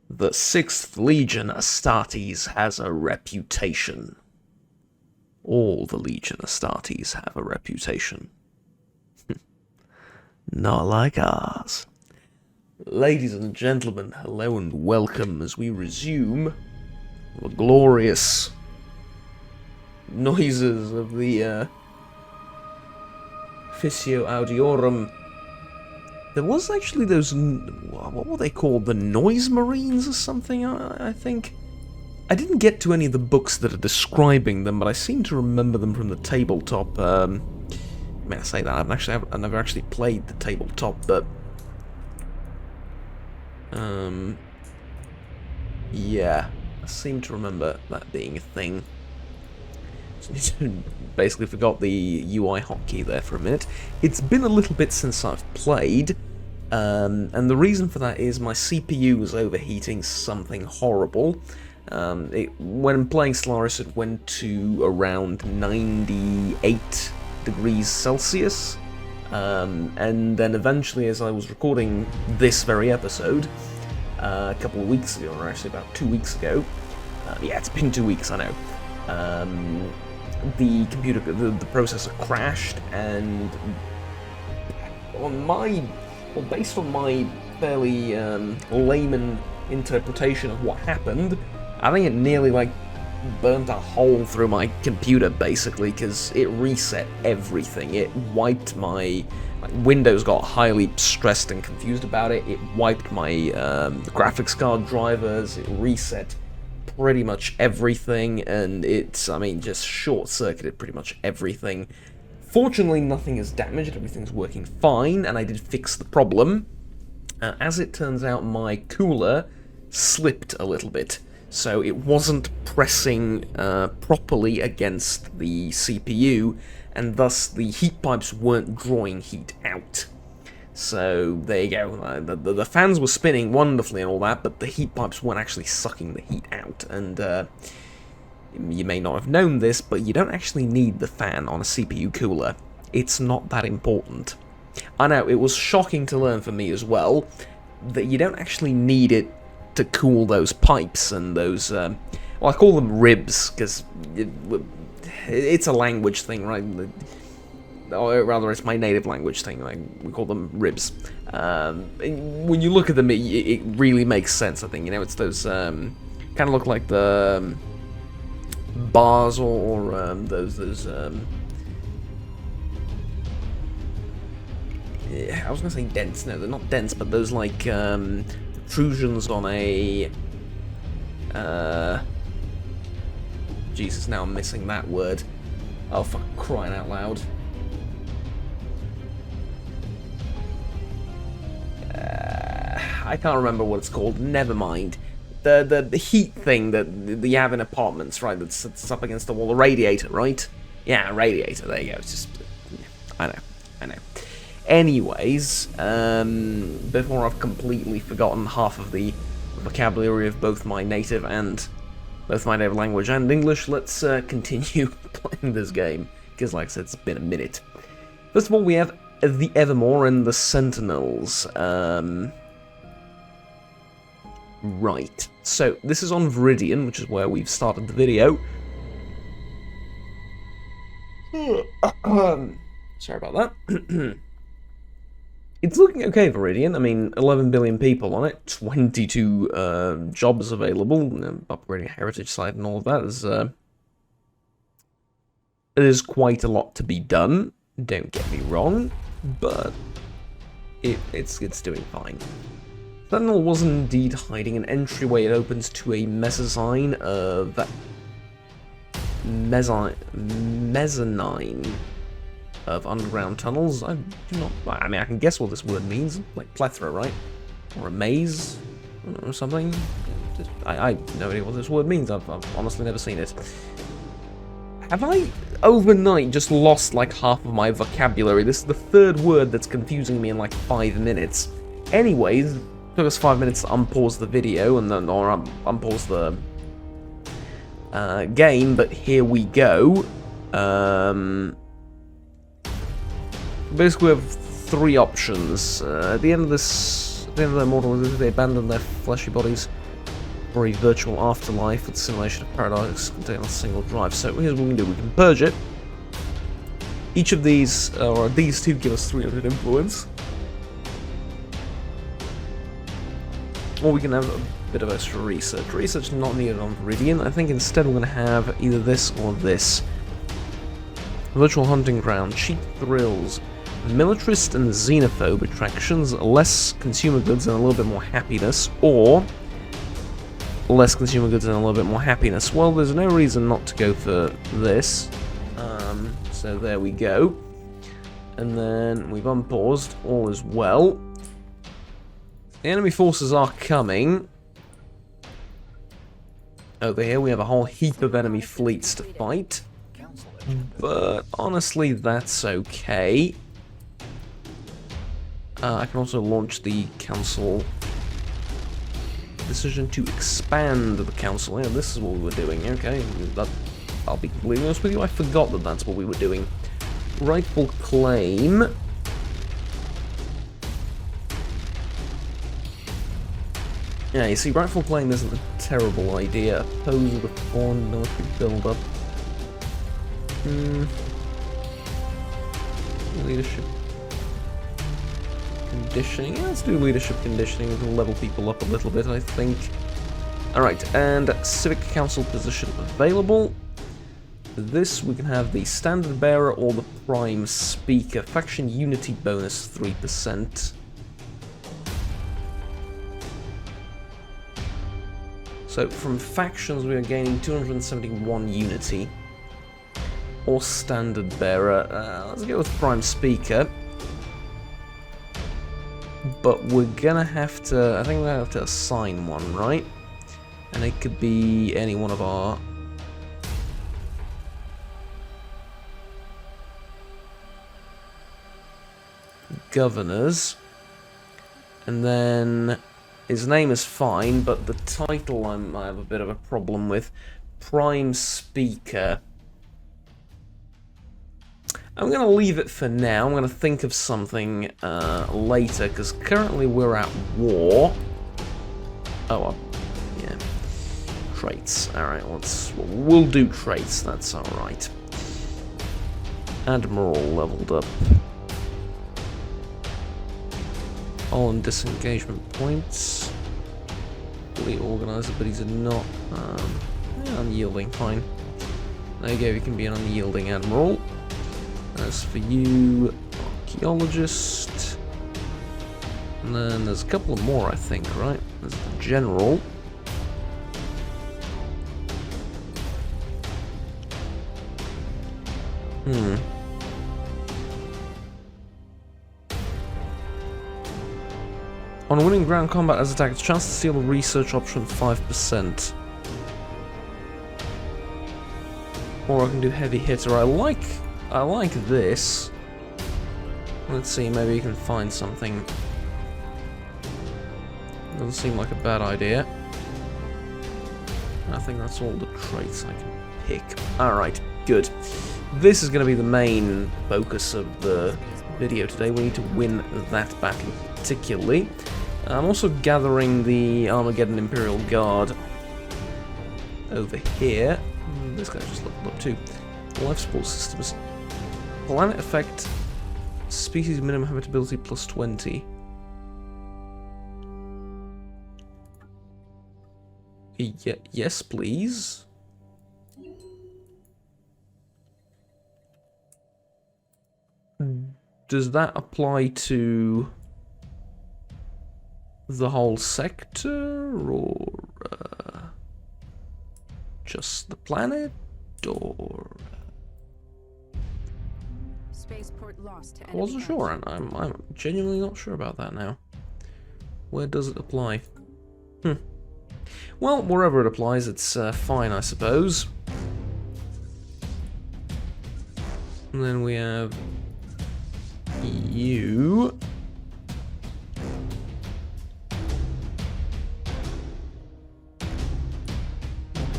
The 6th Legion Astartes has a reputation. All the Legion Astartes have a reputation. Not like ours. Ladies and gentlemen, hello and welcome as we resume the glorious noises of the Officio Audiorum. There was actually those, what were they called, the Noise Marines or something, I think? I didn't get to any of the books that are describing them, but I seem to remember them from the tabletop. I mean, I say that, I've never actually played the tabletop, but yeah, I seem to remember that being a thing. Basically forgot the UI hotkey there for a minute. It's been a little bit since I've played, and the reason for that is my CPU was overheating something horrible. When playing Stellaris, it went to around 98 degrees Celsius, and then eventually, as I was recording this very episode, a couple of weeks ago, or actually about 2 weeks ago, yeah, it's been 2 weeks, I know, the computer, the processor crashed, and based on my fairly layman interpretation of what happened, I think it nearly burnt a hole through my computer, basically, because it reset everything. It wiped my Windows, got highly stressed and confused about it. It wiped my graphics card drivers. It reset pretty much everything, and just short-circuited pretty much everything. Fortunately, nothing is damaged, everything's working fine, and I did fix the problem. As it turns out, my cooler slipped a little bit, so it wasn't pressing properly against the CPU, and thus the heat pipes weren't drawing heat out. So there you go. The fans were spinning wonderfully and all that, but the heat pipes weren't actually sucking the heat out. And you may not have known this, but you don't actually need the fan on a CPU cooler. It's not that important. I know, it was shocking to learn for me as well that you don't actually need it to cool those pipes and those, well, I call them ribs, because it's a language thing, right? Or rather, it's my native language thing. We call them ribs. When you look at them, it really makes sense. I think, it's those kind of look like the bars or those. Yeah, I was gonna say dents. No, they're not dents, but those protrusions on a. Jesus, now I'm missing that word. Oh, for crying out loud. I can't remember what it's called. Never mind. The heat thing that you have in apartments, right? That's up against the wall. A radiator, right? Yeah, a radiator. There you go. It's just, I know. Anyways, before I've completely forgotten half of the vocabulary of both my native language and English, let's continue playing this game, because like I said, it's been a minute. First of all, we have the Evermore and the Sentinels. Right, so this is on Viridian, which is where we've started the video. Sorry about that. It's looking okay, Viridian. I mean, 11 billion people on it, 22 jobs available, upgrading a heritage site and all of that. There's quite a lot to be done, don't get me wrong, but it's doing fine. Sentinel was indeed hiding an entryway. It opens to a mezzanine of mezzanine of underground tunnels. I can guess what this word means, like plethora, right? Or a maze, or something. I have no idea what this word means. I've honestly never seen it. Have I, overnight, just lost half of my vocabulary? This is the third word that's confusing me in 5 minutes. Anyways, it took us 5 minutes to unpause the video, and then, or unpause the game, but here we go. Basically, we have 3 options. At the end of the Immortal, they abandon their fleshy bodies or a virtual afterlife with simulation of paradox contained on a single drive. So here's what we can do. We can purge it. Each of these, or these two, give us 300 influence. Or we can have a bit of extra research. Research not needed on Viridian. I think instead we're going to have either this or this. Virtual hunting ground, cheap thrills, militarist and xenophobe attractions, less consumer goods and a little bit more happiness, or less consumer goods and a little bit more happiness. Well, there's no reason not to go for this. So there we go. And then we've unpaused. All is well. The enemy forces are coming. Over here we have a whole heap of enemy fleets to fight. But honestly, that's okay. I can also launch the council. Decision to expand the council. Yeah, this is what we were doing. Okay, I'll be completely honest with you, I forgot that that's what we were doing. Rightful claim. Yeah, you see, rightful claim isn't a terrible idea. Oppose the foreign military build-up. Leadership conditioning. Yeah, let's do leadership conditioning. We can level people up a little bit, I think. Alright, and civic council position available. This, we can have the standard bearer or the prime speaker. Faction unity bonus 3%. So from factions we are gaining 271 unity. Or standard bearer. Let's go with prime speaker. But we're gonna have to, I think we're gonna have to assign one, right? And it could be any one of our governors. And then his name is fine, but the title I have a bit of a problem with. Prime speaker. I'm going to leave it for now. I'm going to think of something later, because currently we're at war. Oh, well, yeah. Traits. Alright, we'll do traits. That's alright. Admiral leveled up. All on disengagement points. Fleet organizer, but he's not unyielding. Fine. There you go, you can be an unyielding admiral. As for you, archaeologist. And then there's a couple more, I think, right? There's the general. On winning ground combat as attack, it's chance to steal a research option 5%. Or I can do heavy hitter. I like this. Let's see, maybe you can find something. Doesn't seem like a bad idea. I think that's all the traits I can pick. Alright, good. This is going to be the main focus of the video today. We need to win that battle particularly. I'm also gathering the Armageddon Imperial Guard over here. This guy just leveled up too. Life support systems. Planet effect. Species minimum habitability plus 20. Yes, please. Does that apply to the whole sector, or just the planet, or? Spaceport lost to I wasn't sure, and I'm genuinely not sure about that now. Where does it apply? Well, wherever it applies, it's fine, I suppose. And then we have you.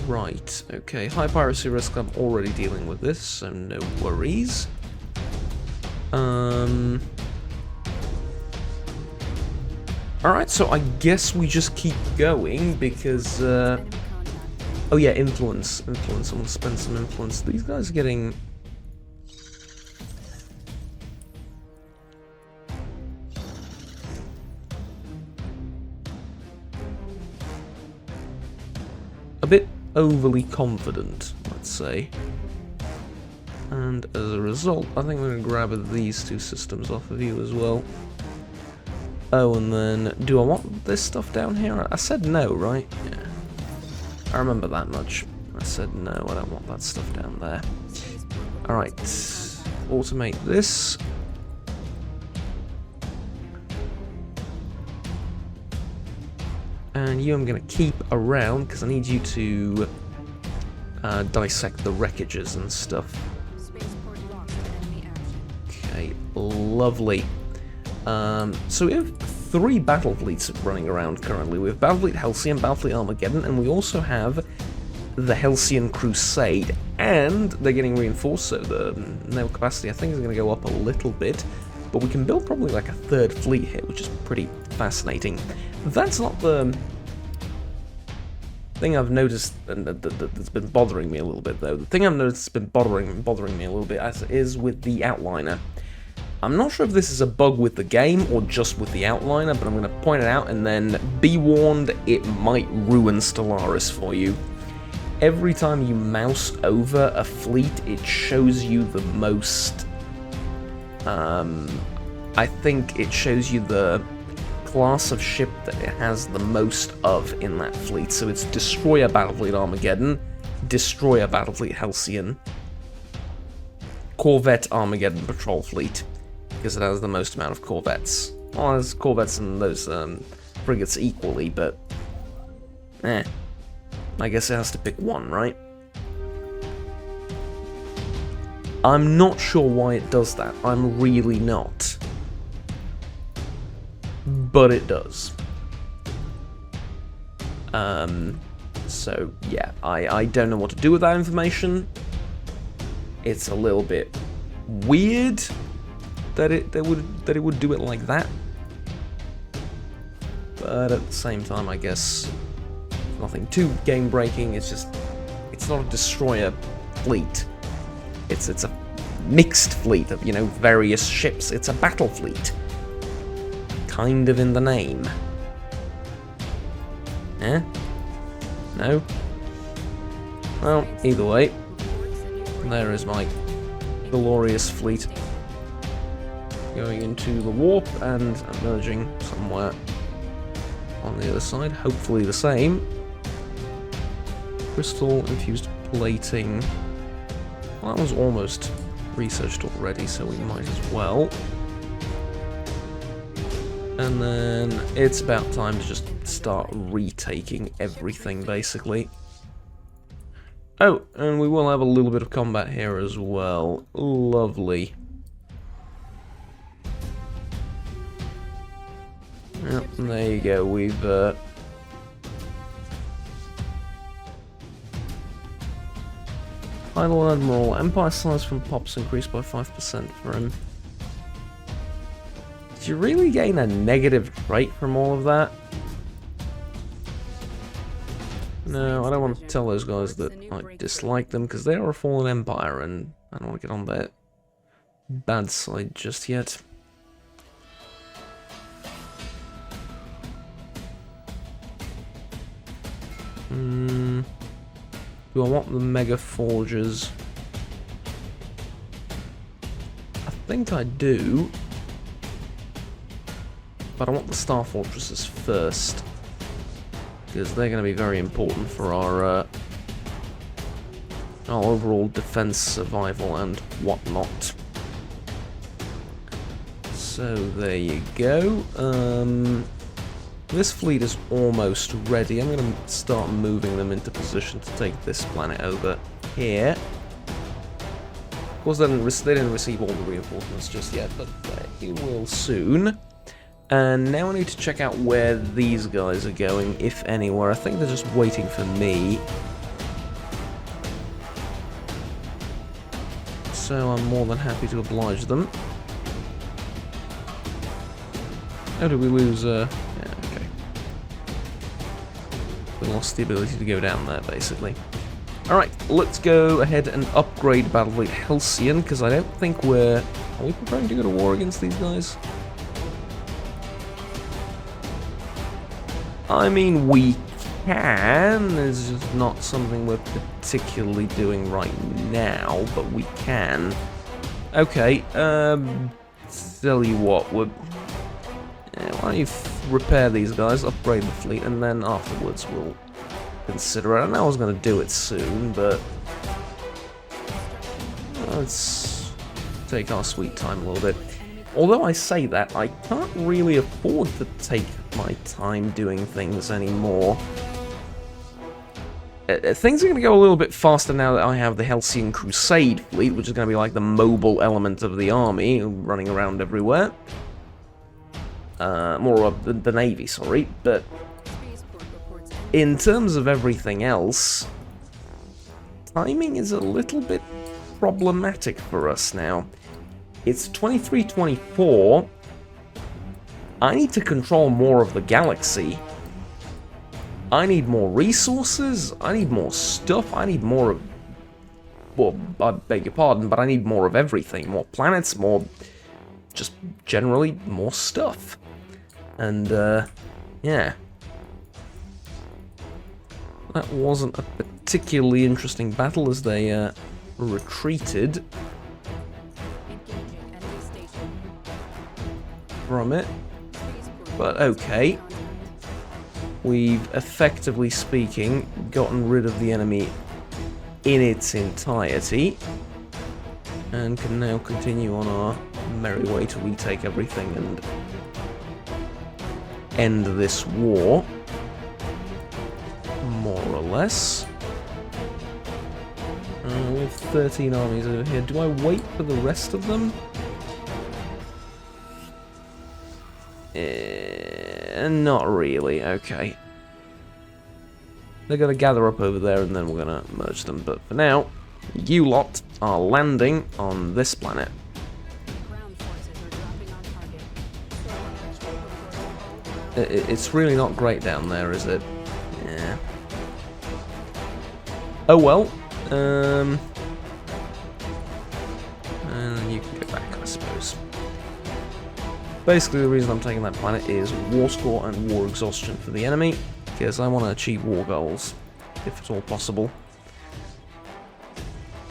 Right, okay. High piracy risk, I'm already dealing with this, so no worries. Alright, so I guess we just keep going because, Enemy contact. oh yeah, influence. Influence, I want to spend some influence. These guys are getting... a bit overly confident, let's say. And as a result, I think we're going to grab these two systems off of you as well. Oh, and then, do I want this stuff down here? I said no, right? Yeah. I remember that much. I said no, I don't want that stuff down there. Alright, automate this. And you I'm going to keep around, because I need you to dissect the wreckages and stuff. Spaceport lost to enemy action. Okay, lovely. So we have 3 battle fleets running around currently. We have Battlefleet Helcian, Battlefleet Armageddon, and we also have the Helcian Crusade. And they're getting reinforced, so the naval capacity I think is going to go up a little bit. But we can build probably like a 3rd fleet here, which is pretty fascinating. That's not the thing I've noticed that's been bothering me a little bit, though. The thing I've noticed that's been bothering me a little bit as it is with the outliner. I'm not sure if this is a bug with the game or just with the outliner, but I'm going to point it out and then be warned, it might ruin Stellaris for you. Every time you mouse over a fleet, it shows you the most... I think it shows you the class of ship that it has the most of in that fleet. So it's Destroyer Battlefleet Armageddon, Destroyer Battlefleet Helcian, Corvette Armageddon Patrol Fleet, because it has the most amount of corvettes. Well, there's corvettes and those frigates equally, but I guess it has to pick one, right? I'm not sure why it does that. I'm really not. But it does. So yeah, I don't know what to do with that information. It's a little bit weird that it would do it like that. But at the same time, I guess nothing too game breaking. It's just it's not a destroyer fleet. It's a mixed fleet of, you know, various ships. It's a battle fleet. Kind of in the name. Eh? No? Well, either way, there is my glorious fleet going into the warp and emerging somewhere on the other side. Hopefully the same. Crystal infused plating. Well, that was almost researched already, so we might as well. And then it's about time to just start retaking everything, basically. Oh, and we will have a little bit of combat here as well. Lovely. Yep, there you go. We've Final Admiral, Empire size from Pops increased by 5% for him. Did you really gain a negative trait from all of that? No, I don't want to tell those guys that I dislike them, because they are a fallen empire, and I don't want to get on their bad side just yet. Do I want the Mega Forges? I think I do. But I want the Star Fortresses first, because they're going to be very important for our overall defense, survival, and whatnot. So there you go. This fleet is almost ready. I'm going to start moving them into position to take this planet over here. Of course, they didn't receive all the reinforcements just yet, but they will soon. And now I need to check out where these guys are going, if anywhere. I think they're just waiting for me. So I'm more than happy to oblige them. Oh, did we lose? Yeah, We lost the ability to go down there, basically. Alright, let's go ahead and upgrade Battlefleet Helcian, because I don't think we're... Are we preparing to go to war against these guys? I mean, we can. It's just not something we're particularly doing right now, but we can. Okay, tell you what, why don't you repair these guys, upgrade the fleet, and then afterwards we'll consider it. I know I was going to do it soon, but let's take our sweet time a little bit. Although I say that, I can't really afford to take my time doing things anymore. Things are going to go a little bit faster now that I have the Helcian Crusade fleet, which is going to be like the mobile element of the army, running around everywhere. More of the Navy, sorry, but in terms of everything else, timing is a little bit problematic for us now. It's 23-24. I need to control more of the galaxy. I need more resources, I need more stuff, I need more of... Well, I beg your pardon, but I need more of everything. More planets, more... just generally more stuff. And, yeah. That wasn't a particularly interesting battle as they, retreated from it. But okay. We've, effectively speaking, gotten rid of the enemy in its entirety, and can now continue on our merry way to retake everything and end this war, more or less. We have 13 armies over here. Do I wait for the rest of them? Not really, okay. They're going to gather up over there and then we're going to merge them. But for now, you lot are landing on this planet. It's really not great down there, is it? Yeah. Oh well. And you can go back, I suppose. Basically, the reason I'm taking that planet is war score and war exhaustion for the enemy, because I want to achieve war goals, if at all possible.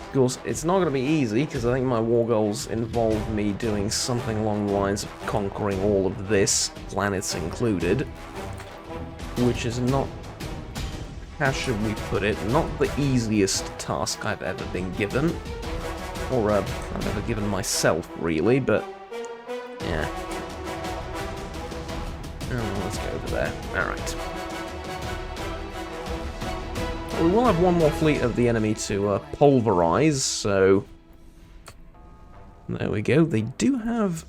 Of course, it's not going to be easy, because I think my war goals involve me doing something along the lines of conquering all of this, planets included, which is not, how should we put it, not the easiest task I've ever been given, or I've ever given myself, really, but yeah. Oh, let's go over there. Alright. We will have one more fleet of the enemy to pulverize, so there we go. They do have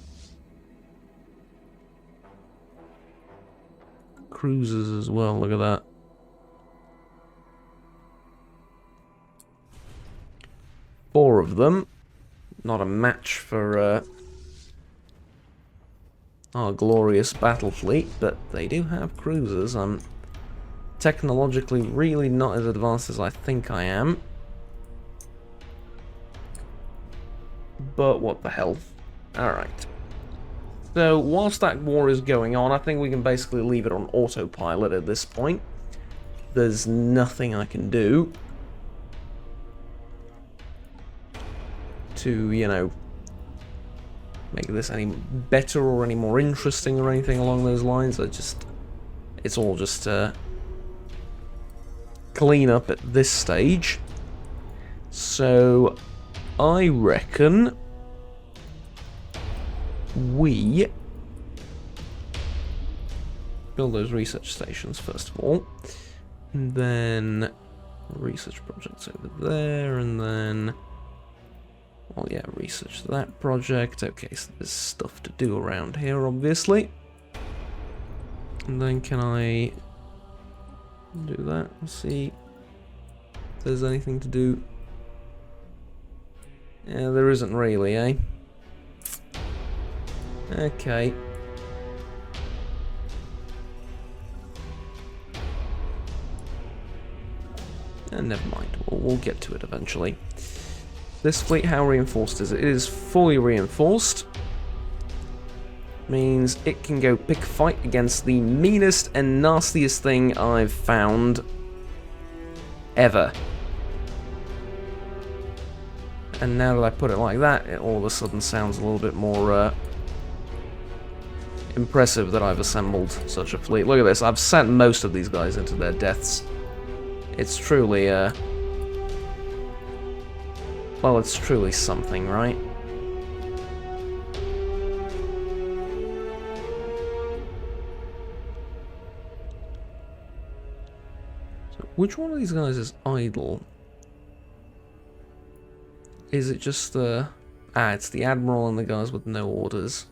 cruisers as well, look at that. Four of them. Not a match for our glorious battle fleet, but they do have cruisers. I'm technologically really not as advanced as I think I am. But what the hell. Alright. So, whilst that war is going on, I think we can basically leave it on autopilot at this point. There's nothing I can do to, you know, make this any better or any more interesting or anything along those lines. It's all just clean up at this stage. So I reckon we build those research stations first of all, and then research projects over there, and then, well, yeah, research that project. Okay, so there's stuff to do around here, obviously. And then can I do that? Let's see if there's anything to do. Yeah, there isn't really, eh? Okay. Never mind. We'll get to it eventually. This fleet, how reinforced is it? It is fully reinforced. Means it can go pick a fight against the meanest and nastiest thing I've found ever. And now that I put it like that, it all of a sudden sounds a little bit more impressive that I've assembled such a fleet. Look at this, I've sent most of these guys into their deaths. It's truly, well, it's truly something, right? So, which one of these guys is idle? Is it just the... it's the Admiral and the guys with no orders.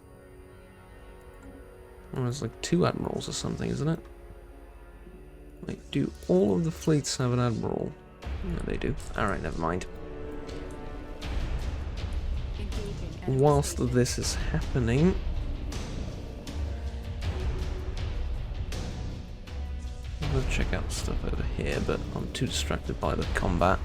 Oh, there's like 2 Admirals or something, isn't it? Wait, do all of the fleets have an Admiral? No, they do. Alright, never mind. Whilst this is happening... I'm going to check out stuff over here, but I'm too distracted by the combat.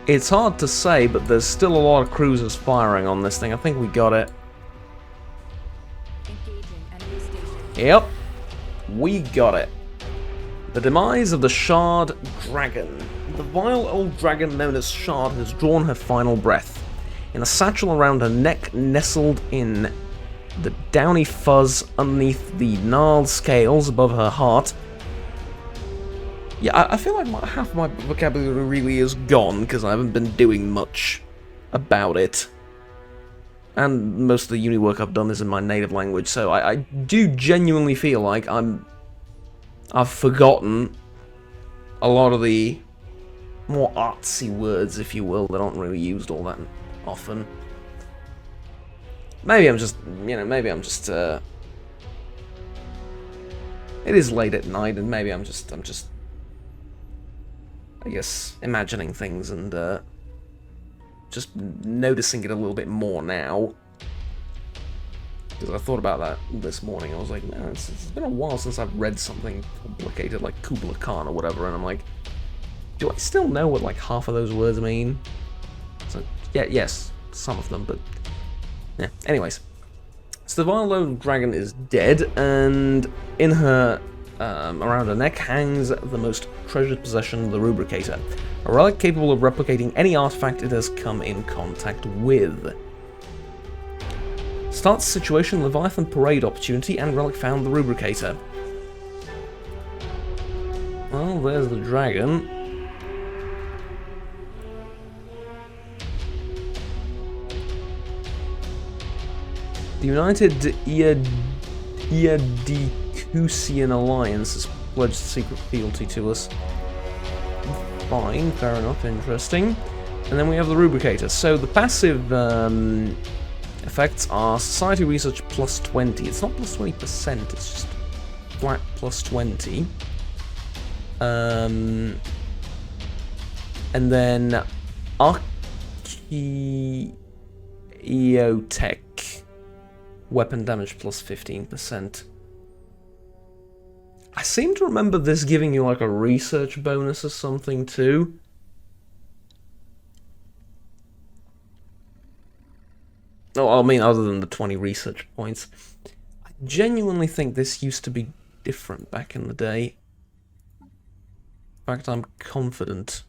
It's hard to say, but there's still a lot of cruisers firing on this thing. I think we got it. Yep. We got it. The demise of the Shard Dragon. The vile old dragon known as Shard has drawn her final breath. In a satchel around her neck, nestled in the downy fuzz underneath the gnarled scales above her heart. Yeah, I feel like half of my vocabulary really is gone because I haven't been doing much about it. And most of the uni work I've done is in my native language, so I do genuinely feel like I've forgotten a lot of the more artsy words, if you will, that aren't really used all that often. Maybe I'm just, maybe I'm just, it is late at night, and maybe I'm just, I guess, imagining things and just noticing it a little bit more now. Because I thought about that this morning. I was like, man, it's been a while since I've read something complicated like Kubla Khan or whatever, and I'm like, do I still know what like half of those words mean? So, yeah, yes, some of them, but yeah. Anyways, so the vile old dragon is dead, and in her around her neck hangs the most treasured possession, the Rubricator, a relic capable of replicating any artifact it has come in contact with. Starts situation, Leviathan parade opportunity, and relic found, the Rubricator. Well, there's the dragon. The United Iadikusian Alliance has pledged secret fealty to us. Fine, fair enough, interesting. And then we have the Rubricator. So the passive effects are Society Research plus 20. It's not plus 20%, it's just flat plus 20. And then Archaeotech. Weapon damage plus 15%. I seem to remember this giving you like a research bonus or something too. Oh, I mean, other than the 20 research points. I genuinely think this used to be different back in the day. In fact, I'm confident.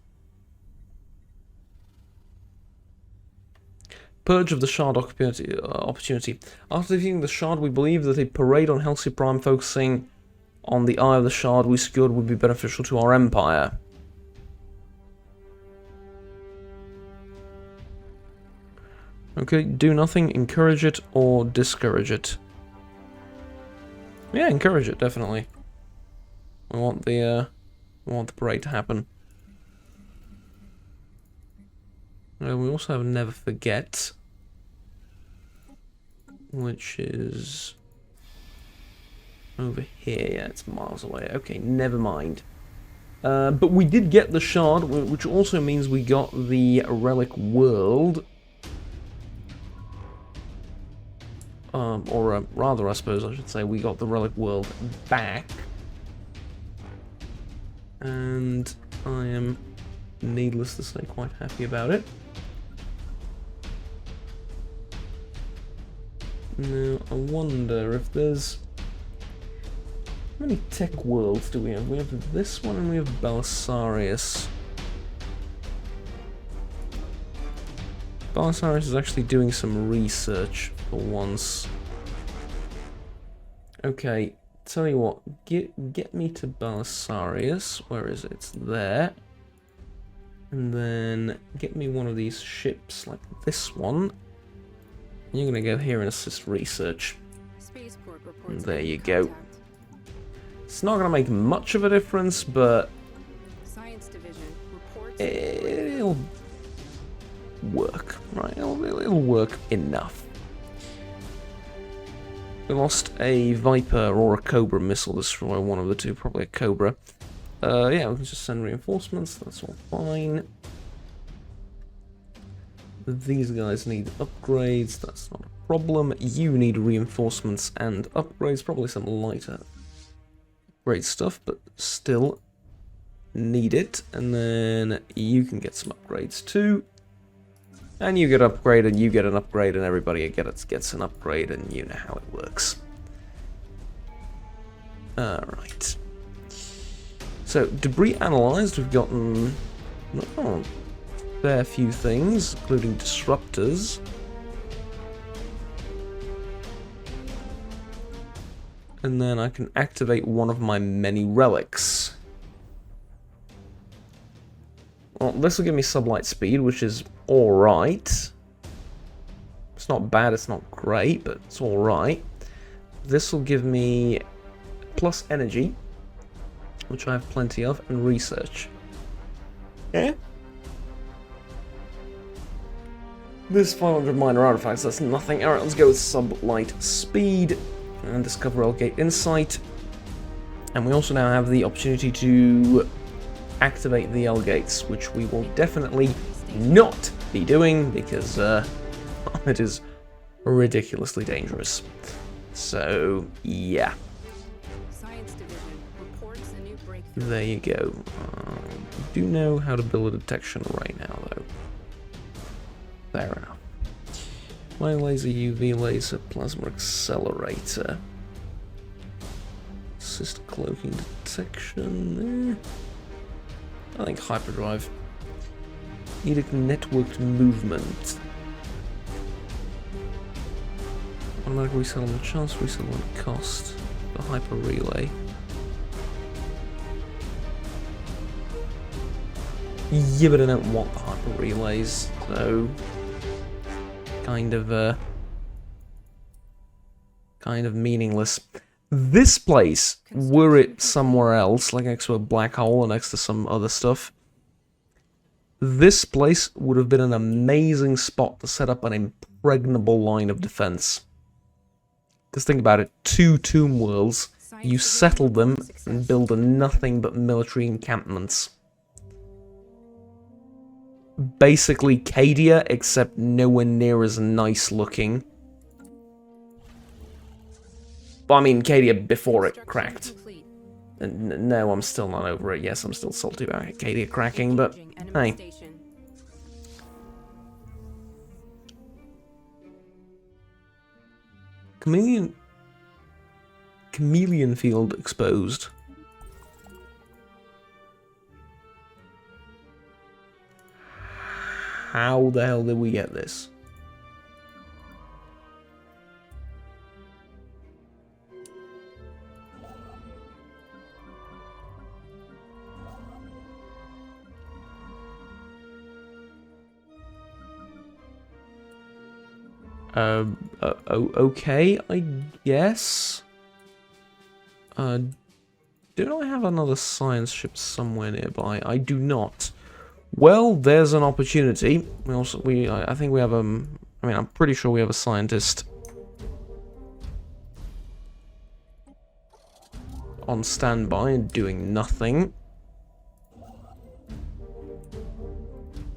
Purge of the Shard opportunity. After defeating the Shard, we believe that a parade on Helcian Prime focusing on the Eye of the Shard we secured would be beneficial to our Empire. Okay, do nothing, encourage it, or discourage it. Yeah, encourage it, definitely. We want the parade to happen. We also have Never Forget, which is over here. Yeah, it's miles away. Okay, never mind. But we did get the Shard, which also means we got the Relic World. or rather, I suppose I should say, we got the relic world back. And I am, needless to say, quite happy about it. Now, I wonder if there's... How many tech worlds do we have? We have this one and we have Belisarius. Belisarius is actually doing some research for once. Okay, tell you what, get me to Belisarius. Where is it? It's there. And then get me one of these ships like this one. You're gonna go here and assist research. And there you go. It's not gonna make much of a difference, but it'll work, right? It'll work enough. We lost a Viper or a Cobra missile destroyer, one of the two, probably a Cobra. Yeah, we can just send reinforcements, that's all fine. These guys need upgrades, that's not a problem. You need reinforcements and upgrades, probably some lighter great stuff, but still need it. And then you can get some upgrades too. And you get an upgrade, and you get an upgrade, and everybody gets an upgrade, and you know how it works. Alright. So, debris analysed, we've gotten a fair few things, including disruptors. And then I can activate one of my many relics. Well, this will give me sublight speed, which is alright. It's not bad, it's not great, but it's alright. This will give me plus energy, which I have plenty of, and research. Yeah? This 500 minor artifacts, that's nothing. Alright, let's go with sublight speed. And discover Elgate Insight. And we also now have the opportunity to activate the Elgates, which we will definitely not be doing because it is ridiculously dangerous. So, yeah. There you go. Do know how to build a detection right now, though. Fair enough. My laser, UV laser, plasma accelerator. Assist cloaking detection. I think hyperdrive. Edict networked movement. Automatic resettlement chance, resettlement cost. The hyper relay. Yeah, but I don't want the hyper relays, so kind of meaningless. This place, were it somewhere else, like next to a black hole or next to some other stuff, this place would have been an amazing spot to set up an impregnable line of defense. Because think about it, 2 tomb worlds, you settle them and build a nothing but military encampments. Basically Cadia, except nowhere near as nice looking. Well, I mean, Cadia before it cracked. And no, I'm still not over it. Yes, I'm still salty about Cadia cracking, but hey. Chameleon field exposed. How the hell did we get this? Okay, I guess. Do I have another science ship somewhere nearby? I do not. Well, there's an opportunity. I think we have I'm pretty sure we have a scientist on standby and doing nothing.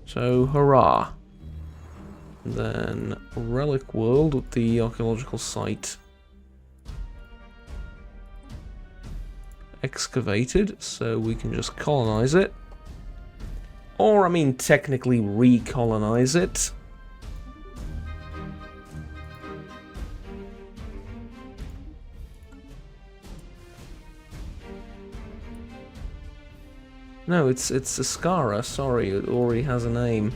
So, hurrah. Then Relic World with the archaeological site excavated, so we can just colonize it. Or, I mean, technically recolonize it. No, it's Ascara, sorry, it already has a name.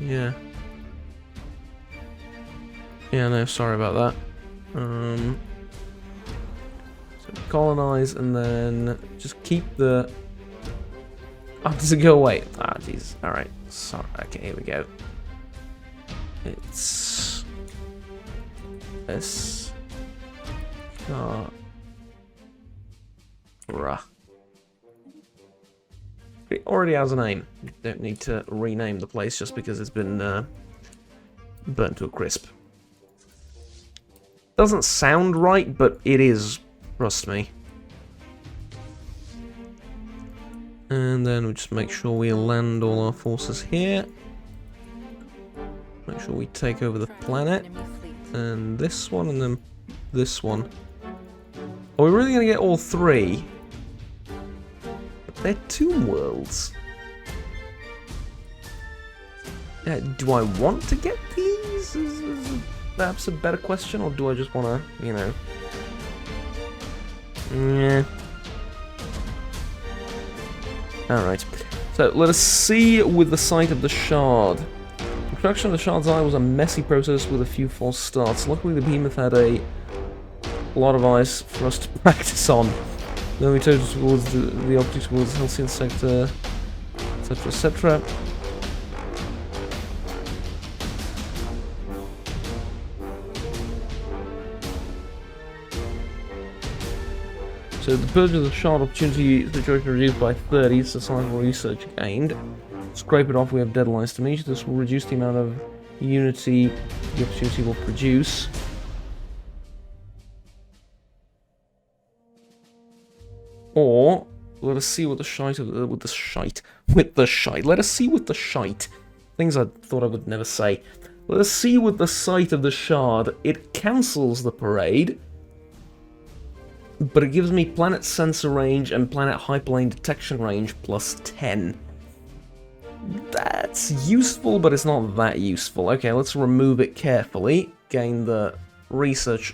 Yeah. Yeah, no, sorry about that. So colonize and then just keep the... Oh, does it go away? Ah, jeez. Alright, sorry. Okay, here we go. It's... It already has a name. You don't need to rename the place just because it's been burnt to a crisp. Doesn't sound right, but it is. Trust me. And then we just make sure we land all our forces here. Make sure we take over the planet. And this one, and then this one. Are we really going to get all three? They're tomb worlds. Do I want to get these? Is perhaps a better question, or do I just want to, you know... Yeah. Alright. So, let us see with the site of the shard. Construction of the shard's eye was a messy process with a few false starts. Luckily, the behemoth had a lot of eyes for us to practice on. Then we turned towards the object towards the Helcian sector, etc, etc. So the purge of the shard opportunity situation reduced by 30, societal research gained. Scrape it off, we have deadlines to meet. This will reduce the amount of unity the opportunity will produce. Or let us see what the shite of Let us see what the shite. Things I thought I would never say. Let us see what the site of the shard. It cancels the parade, but it gives me planet sensor range and planet hyperlane detection range plus 10. That's useful, but it's not that useful. Okay, let's remove it carefully. Gain the research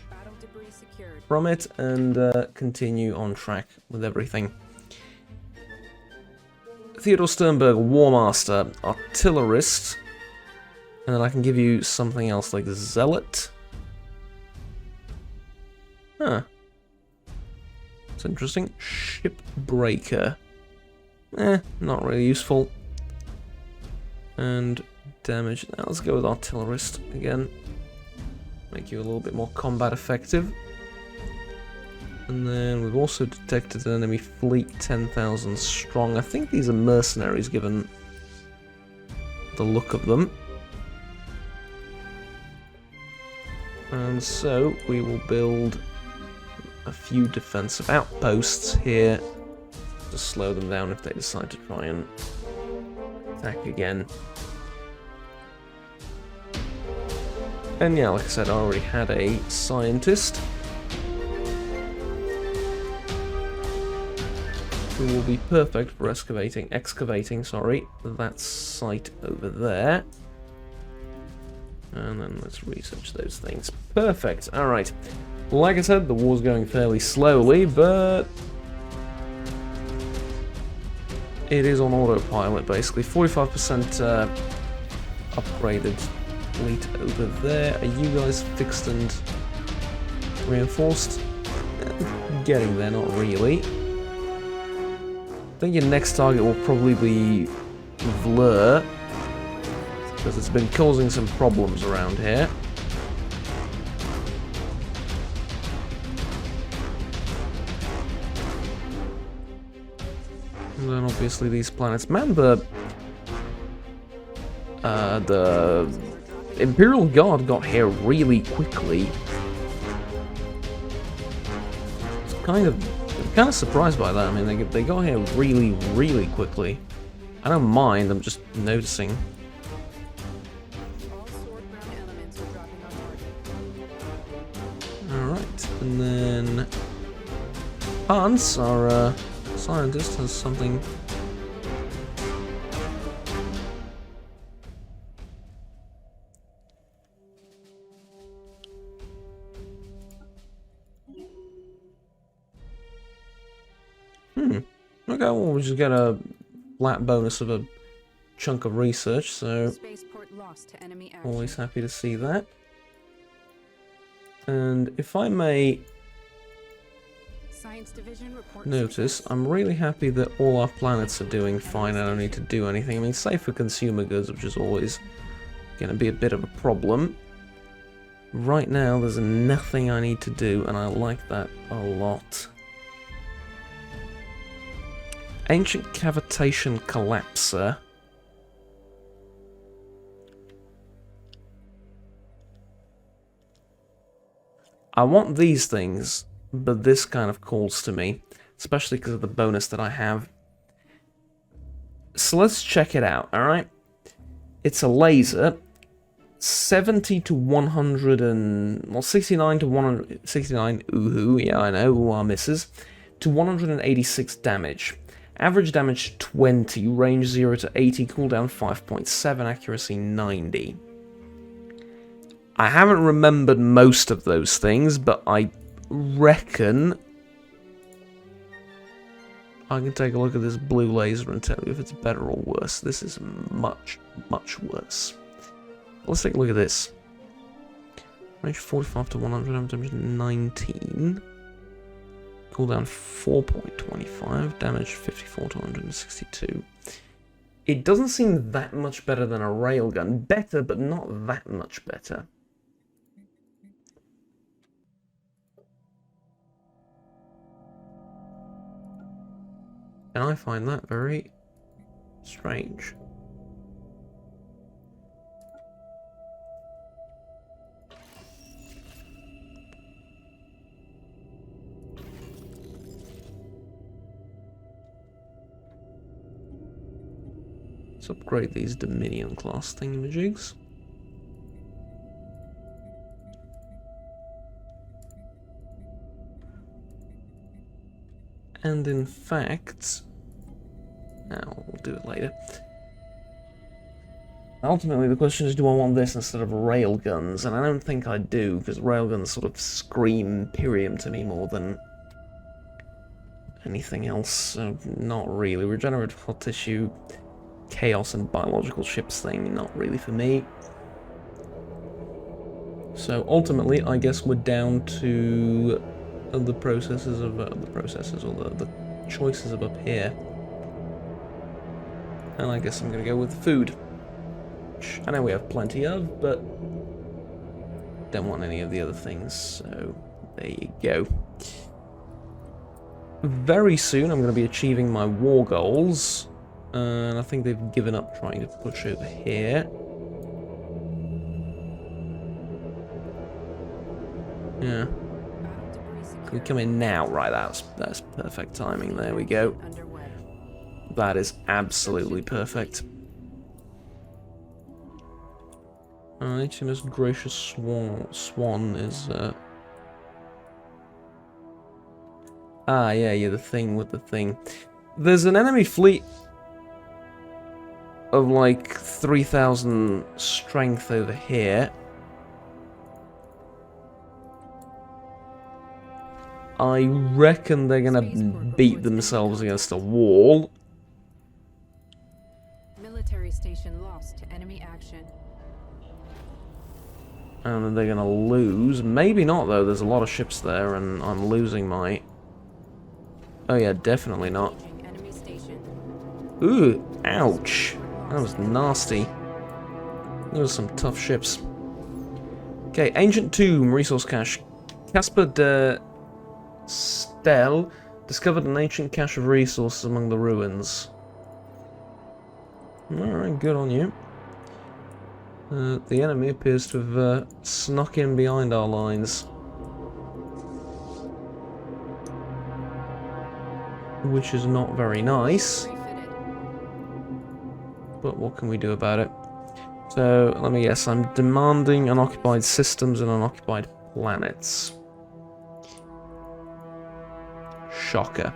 from it and continue on track with everything. Theodore Sternberg, War Master, Artillerist, and then I can give you something else like Zealot. Huh. That's interesting. Shipbreaker. Not really useful. And damage. Now let's go with Artillerist again. Make you a little bit more combat effective. And then we've also detected an enemy fleet 10,000 strong. I think these are mercenaries given the look of them. And so we will build a few defensive outposts here to slow them down if they decide to try and attack again. And yeah, like I said, I already had a scientist. Who will be perfect for excavating that site over there. And then let's research those things. Perfect, alright. Like I said, the war's going fairly slowly, but it is on autopilot, basically. 45% upgraded fleet over there. Are you guys fixed and reinforced? Getting there, not really. I think your next target will probably be Vlur, because it's been causing some problems around here. And then obviously these planets. Man, the Imperial Guard got here really quickly. It's kind of surprised by that. I mean, they got here really, really quickly. I don't mind, I'm just noticing. And then Hans, our scientist, has something. Okay, well, we just get a flat bonus of a chunk of research, so Spaceport lost to enemy action. always happy to see that. And if I may Science Division report notice, success. I'm really happy that all our planets are doing fine. I don't need to do anything. I mean, save for consumer goods, which is always going to be a bit of a problem. Right now, there's nothing I need to do, and I like that a lot. Ancient Cavitation Collapser. I want these things, but this kind of calls to me, especially because of the bonus that I have. So let's check it out, alright? It's a laser, 70 to 100 and... well, 69 to 169, ooh, yeah, I know, ooh, our misses, to 186 damage. Average damage 20, range 0 to 80, cooldown 5.7, accuracy 90. I haven't remembered most of those things, but I reckon I can take a look at this blue laser and tell you if it's better or worse. This is much, much worse. Let's take a look at this. Range 45 to 100, damage 19. Cooldown 4.25, damage 54 to 162. It doesn't seem that much better than a railgun. Better, but not that much better. And I find that very strange. Let's upgrade these Dominion class thingamajigs. And in fact, now we'll do it later. Ultimately, the question is, do I want this instead of railguns? And I don't think I do, because railguns sort of scream Imperium to me more than anything else. So not really. Regenerative hot tissue, chaos and biological ships thing, not really for me. So ultimately, I guess we're down to the processes of the choices of up here. And I guess I'm gonna go with food. Which I know we have plenty of, but don't want any of the other things, so there you go. Very soon I'm gonna be achieving my war goals. And I think they've given up trying to push over here. Yeah. Can we come in now? Right, that's perfect timing. There we go. That is absolutely perfect. HMS Gracious Swan is yeah, the thing with the thing. There's an enemy fleet of like 3,000 strength over here. I reckon they're gonna beat themselves against a wall. Military station lost to enemy action. And then they're gonna lose. Maybe not though, there's a lot of ships there and I'm losing my... Oh yeah, definitely not. Enemy station. Ooh, ouch. That was nasty. Those are some tough ships. Okay, Ancient Tomb, resource cache. Casper de Stel discovered an ancient cache of resources among the ruins. Alright, good on you. The enemy appears to have snuck in behind our lines. Which is not very nice. But what can we do about it? So, let me guess, I'm demanding unoccupied systems and unoccupied planets. shocker.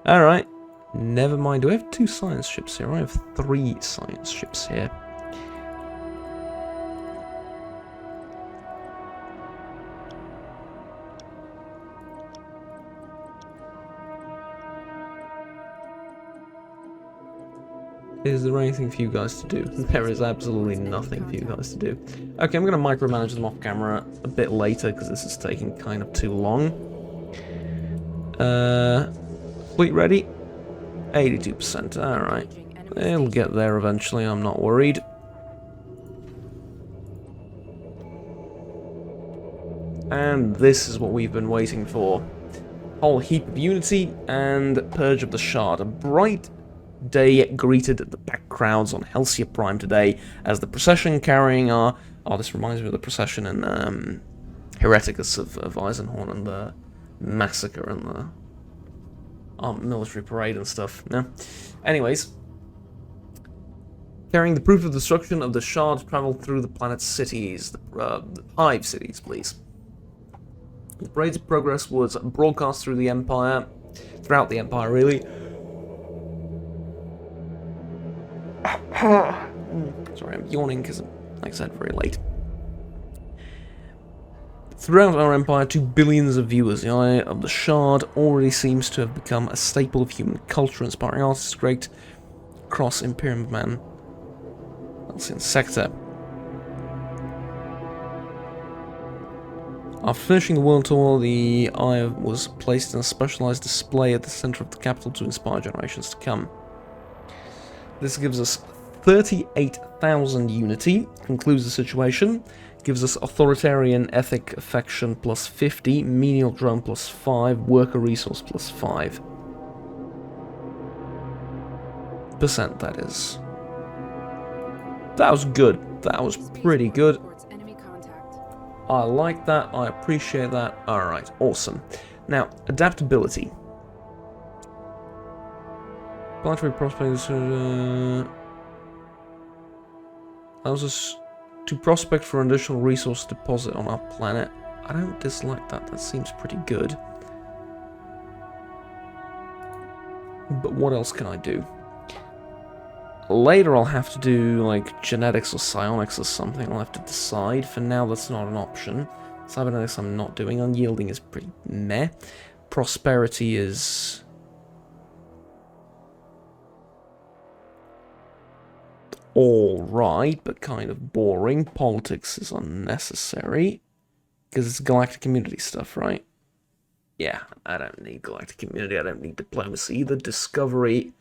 Alright. Never mind. Do I have 2 science ships here? I have 3 science ships here. Is there anything for you guys to do? There is absolutely nothing for you guys to do. Okay, I'm going to micromanage them off camera a bit later because this is taking kind of too long. Fleet ready? 82%, alright. It'll get there eventually, I'm not worried. And this is what we've been waiting for. Whole heap of unity and Purge of the Shard. A bright day greeted the packed crowds on Helcia Prime today as the procession carrying our... Oh, this reminds me of the procession in Hereticus of Eisenhorn and the massacre and the military parade and stuff. No. Anyways. Carrying the proof of destruction of the Shard traveled through the planet's cities. The Hive cities, please. The parade's progress was broadcast through the Empire. Throughout the Empire, really. Sorry, I'm yawning because, like I said, very late. Throughout our empire, to billions of viewers, the Eye of the Shard already seems to have become a staple of human culture, inspiring artists great across Imperium Man. Helcian sector. After finishing the world tour, the Eye was placed in a specialized display at the center of the capital to inspire generations to come. This gives us 38,000 unity, concludes the situation, gives us authoritarian ethic affection plus 50, menial drone plus 5, worker resource plus 5%, that is. That was good. That was pretty good. I like that. I appreciate that. Alright, awesome. Now, adaptability. Planetary prospects. Allows us to prospect for an additional resource deposit on our planet. I don't dislike that. That seems pretty good. But what else can I do? Later I'll have to do like genetics or psionics or something. I'll have to decide. For now that's not an option. Cybernetics I'm not doing. Unyielding is pretty meh. Prosperity is... alright, but kind of boring. Politics is unnecessary. Because it's galactic community stuff, right? Yeah, I don't need galactic community. I don't need diplomacy either. Discovery...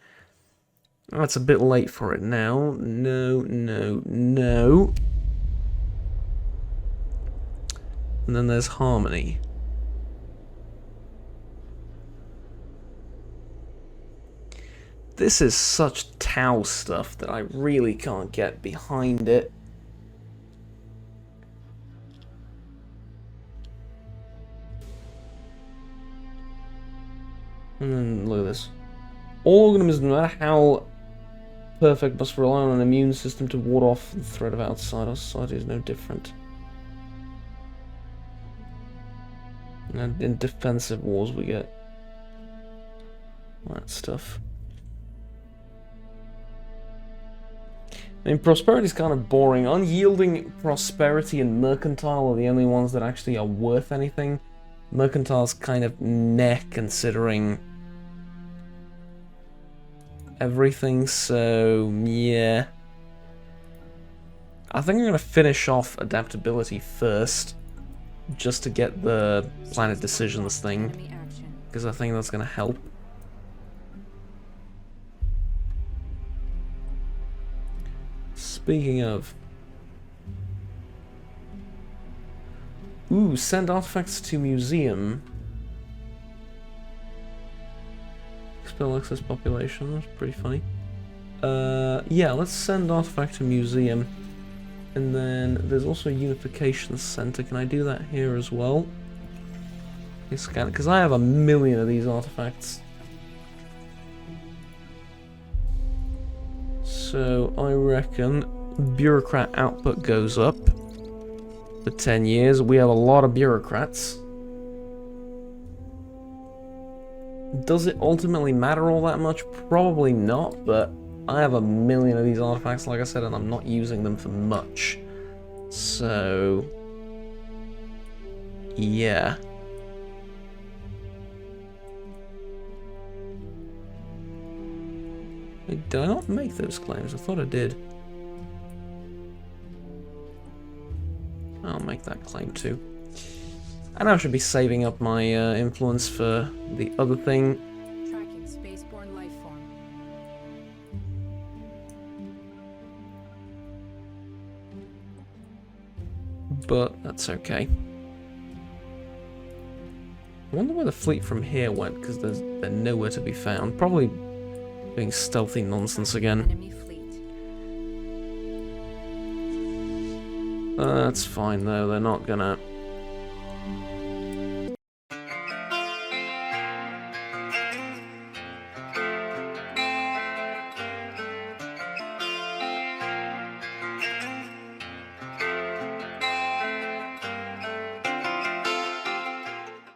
that's a bit late for it now. No, no, no. And then there's harmony. This is such Tau stuff that I really can't get behind it. And then look at this. All organisms, no matter how perfect, must rely on an immune system to ward off the threat of outside. Our society is no different. And in defensive wars we get that stuff. I mean, prosperity is kind of boring. Unyielding, prosperity, and mercantile are the only ones that actually are worth anything. Mercantile's kind of meh considering everything, so yeah. I think I'm going to finish off adaptability first, just to get the planet decisions thing, because I think that's going to help. Speaking of... ooh, send artifacts to museum. Expel excess population, that's pretty funny. Yeah, let's send artifact to museum. And then there's also a unification center. Can I do that here as well? Scan it, because I have a million of these artifacts. So I reckon bureaucrat output goes up for 10 years. We have a lot of bureaucrats. Does it ultimately matter all that much? Probably not, but I have a million of these artifacts, like I said, and I'm not using them for much. So... yeah. Did I not make those claims? I thought I did. I'll make that claim too. And I should be saving up my influence for the other thing. Tracking spaceborne life form. But that's okay. I wonder where the fleet from here went, because they're nowhere to be found. Probably doing stealthy nonsense again. Enemy fleet. That's fine though, they're not gonna